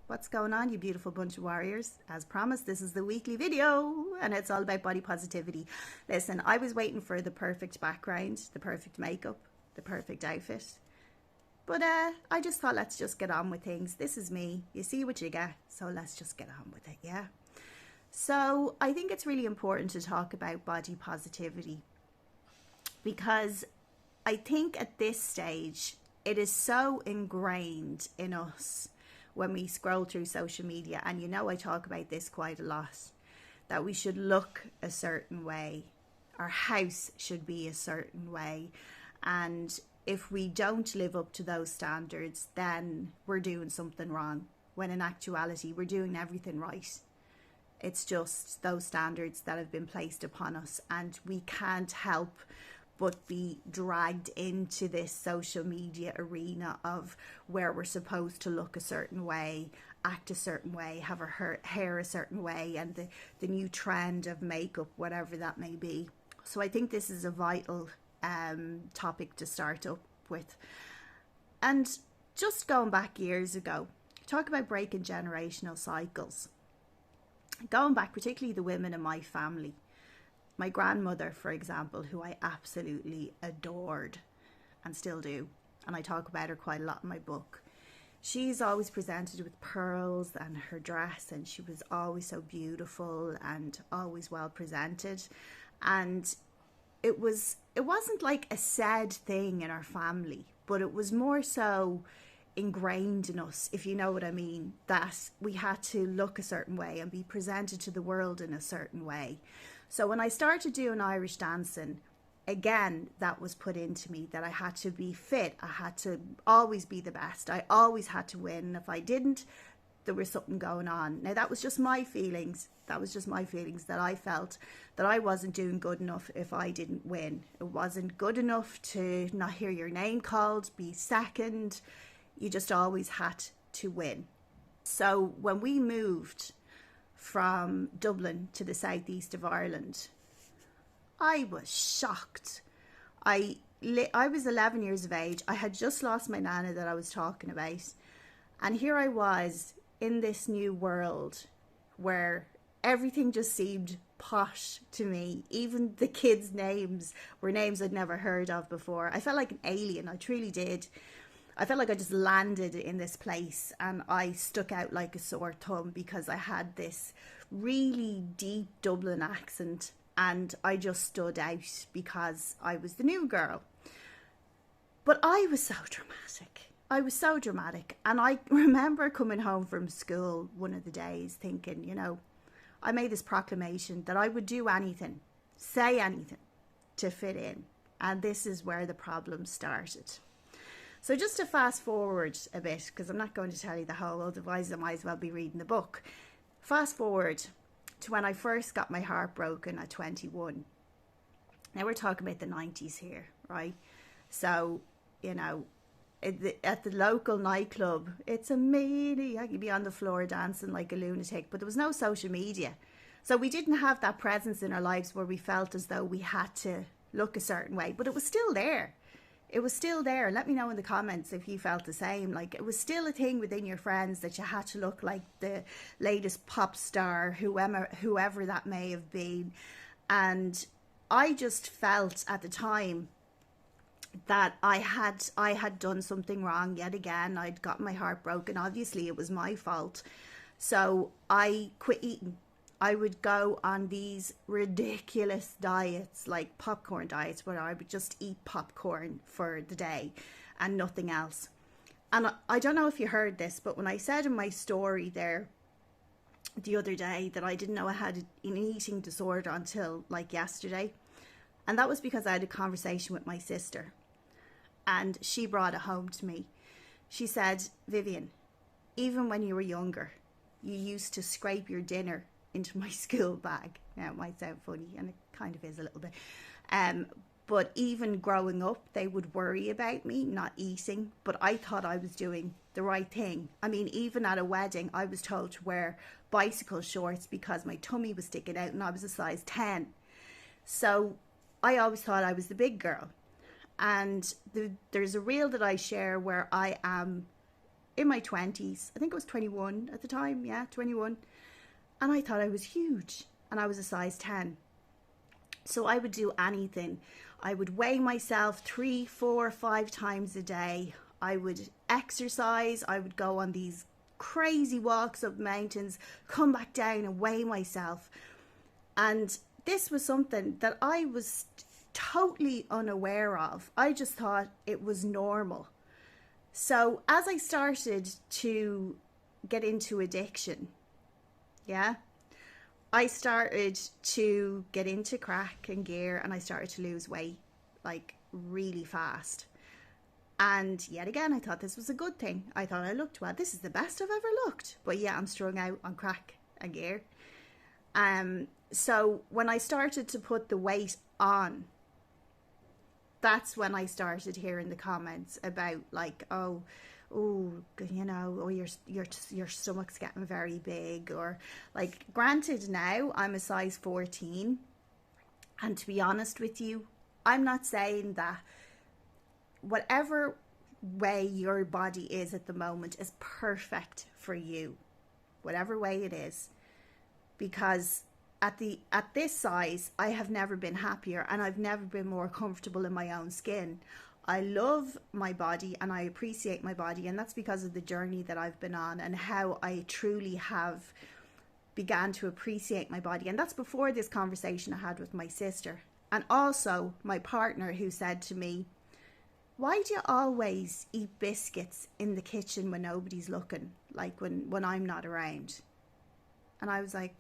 What's going on, you beautiful bunch of warriors? As promised, this is the weekly video and it's all about body positivity. Listen, I was waiting for the perfect background, the perfect makeup, the perfect outfit. But I just thought, let's just get on with things. This is me. You see what you get. So let's just get on with it, yeah? So I think it's really important to talk about body positivity because I think at this stage, it is so ingrained in us when we scroll through social media, and you know I talk about this quite a lot, that we should look a certain way. Our house should be a certain way. And if we don't live up to those standards, then we're doing something wrong. When in actuality, we're doing everything right. It's just those standards that have been placed upon us, and we can't help but be dragged into this social media arena of where we're supposed to look a certain way, act a certain way, have our hair a certain way, and the new trend of makeup, whatever that may be. So I think this is a vital topic to start up with. And just going back years ago, talk about breaking generational cycles. Going back, particularly the women in my family. My grandmother, for example, who I absolutely adored and still do, and I talk about her quite a lot in my book. She's always presented with pearls and her dress, and she was always so beautiful and always well presented. And it wasn't like a sad thing in our family, but it was more so ingrained in us, if you know what I mean, that we had to look a certain way and be presented to the world in a certain way. So when I started doing Irish dancing, again, that was put into me that I had to be fit. I had to always be the best. I always had to win. If I didn't, there was something going on. Now, that was just my feelings. That was just my feelings, that I felt that I wasn't doing good enough if I didn't win. It wasn't good enough to not hear your name called, be second. You just always had to win. So when we moved from Dublin to the southeast of Ireland, I was shocked. I was 11 years of age. I had just lost my nana that I was talking about. And here I was in this new world where everything just seemed posh to me. Even the kids' names were names I'd never heard of before. I felt like an alien. I truly did. I felt like I just landed in this place and I stuck out like a sore thumb because I had this really deep Dublin accent and I just stood out because I was the new girl. But I was so dramatic. I was so dramatic. And I remember coming home from school one of the days thinking, you know, I made this proclamation that I would do anything, say anything to fit in. And this is where the problem started. So just to fast forward a bit, because I'm not going to tell you the whole, otherwise I might as well be reading the book. Fast forward to when I first got my heart broken at 21. Now we're talking about the 90s here, right? So, you know, at the local nightclub, it's a meaty, I could be on the floor dancing like a lunatic, but there was no social media. So we didn't have that presence in our lives where we felt as though we had to look a certain way, but it was still there. It was still there. Let me know in the comments if you felt the same. Like, it was still a thing within your friends that you had to look like the latest pop star, whoever that may have been. And I just felt at the time that I had done something wrong yet again. I'd got my heart broken. Obviously, it was my fault. So I quit eating. I would go on these ridiculous diets, like popcorn diets, where I would just eat popcorn for the day and nothing else. And I don't know if you heard this, but when I said in my story there the other day that I didn't know I had an eating disorder until like yesterday, and that was because I had a conversation with my sister and she brought it home to me. She said, Vivian, even when you were younger, you used to scrape your dinner into my school bag. Now, it might sound funny, and it kind of is a little bit. But even growing up, they would worry about me not eating, but I thought I was doing the right thing. I mean, even at a wedding, I was told to wear bicycle shorts because my tummy was sticking out and I was a size 10. So I always thought I was the big girl. And there's a reel that I share where I am in my 20s. I think I was 21 at the time. Yeah, 21. And I thought I was huge, and I was a size 10. So I would do anything. I would weigh myself 3, 4, 5 times a day. I would exercise. I would go on these crazy walks up mountains, come back down and weigh myself. And this was something that I was totally unaware of. I just thought it was normal. So as I started to get into addiction, yeah, I started to get into crack and gear, and I started to lose weight like really fast. And yet again, I thought this was a good thing. I thought I looked well. This is the best I've ever looked. But yeah, I'm strung out on crack and gear. So when I started to put the weight on, that's when I started hearing the comments about like, oh, you know, oh, your stomach's getting very big, or like, granted, now I'm a size 14, and to be honest with you, I'm not saying that whatever way your body is at the moment is perfect for you, whatever way it is, because at this size, I have never been happier, and I've never been more comfortable in my own skin. I love my body and I appreciate my body, and that's because of the journey that I've been on and how I truly have began to appreciate my body. And that's before this conversation I had with my sister, and also my partner, who said to me, why do you always eat biscuits in the kitchen when nobody's looking, like when I'm not around? And I was like,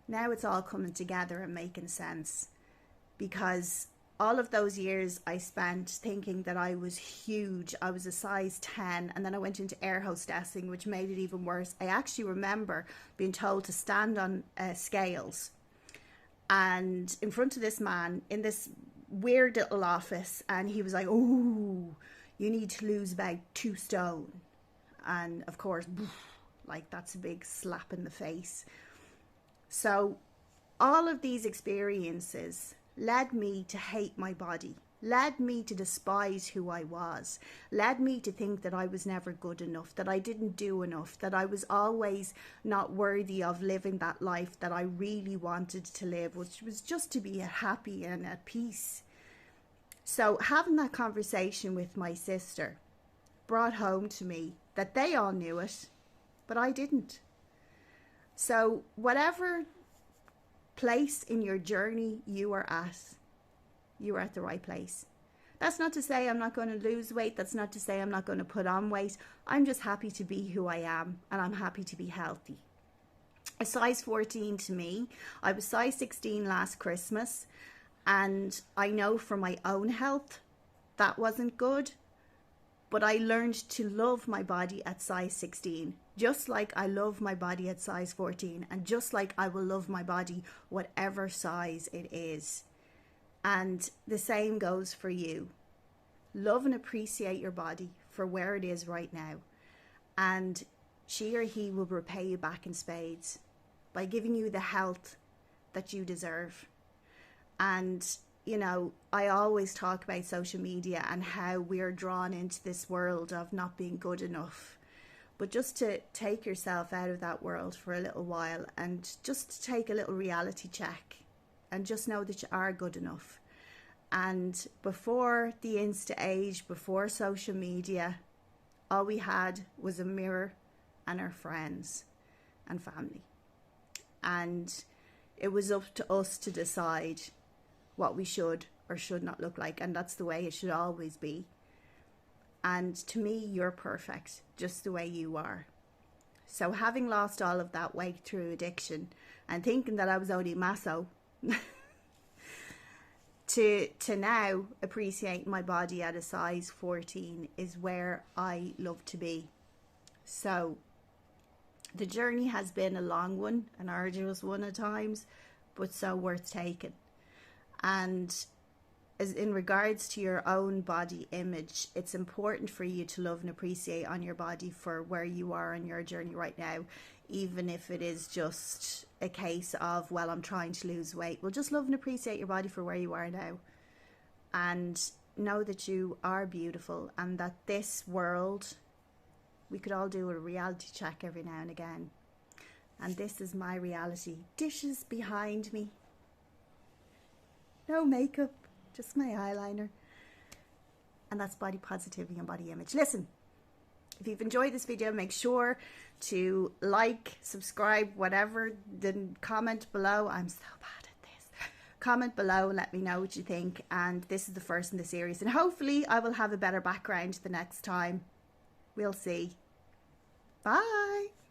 now it's all coming together and making sense, because all of those years I spent thinking that I was huge. I was a size 10, and then I went into air hostessing, which made it even worse. I actually remember being told to stand on scales, and in front of this man in this weird little office, and he was like, oh, you need to lose about 2 stone. And of course, like, that's a big slap in the face. So all of these experiences led me to hate my body, led me to despise who I was, led me to think that I was never good enough, that I didn't do enough, that I was always not worthy of living that life that I really wanted to live, which was just to be happy and at peace. So having that conversation with my sister brought home to me that they all knew it, but I didn't. So whatever place in your journey you are at the right place. That's not to say I'm not going to lose weight. That's not to say I'm not going to put on weight. I'm just happy to be who I am, and I'm happy to be healthy. A size 14 to me, I was size 16 last Christmas, and I know from my own health that wasn't good, but I learned to love my body at size 16, just like I love my body at size 14, and just like I will love my body whatever size it is. And the same goes for you. Love and appreciate your body for where it is right now, and she or he will repay you back in spades by giving you the health that you deserve. And you know, I always talk about social media and how we're drawn into this world of not being good enough. But just to take yourself out of that world for a little while and just take a little reality check and just know that you are good enough. And before the Insta age, before social media, all we had was a mirror and our friends and family. And it was up to us to decide what we should or should not look like, and that's the way it should always be. And to me, you're perfect just the way you are. So having lost all of that weight through addiction and thinking that I was only masso to now appreciate my body at a size 14 is where I love to be. So the journey has been a long one, an arduous one at times, but so worth taking. And as in regards to your own body image, it's important for you to love and appreciate on your body for where you are on your journey right now, even if it is just a case of, well, I'm trying to lose weight. Well, just love and appreciate your body for where you are now, and know that you are beautiful, and that this world We could all do a reality check every now and again. And this is my reality. Dishes behind me. No makeup, just my eyeliner. And that's body positivity and body image. Listen, if you've enjoyed this video, make sure to like, subscribe, whatever, then comment below. I'm so bad at this. Comment below and let me know what you think. And this is the first in the series. And hopefully I will have a better background the next time. We'll see. Bye.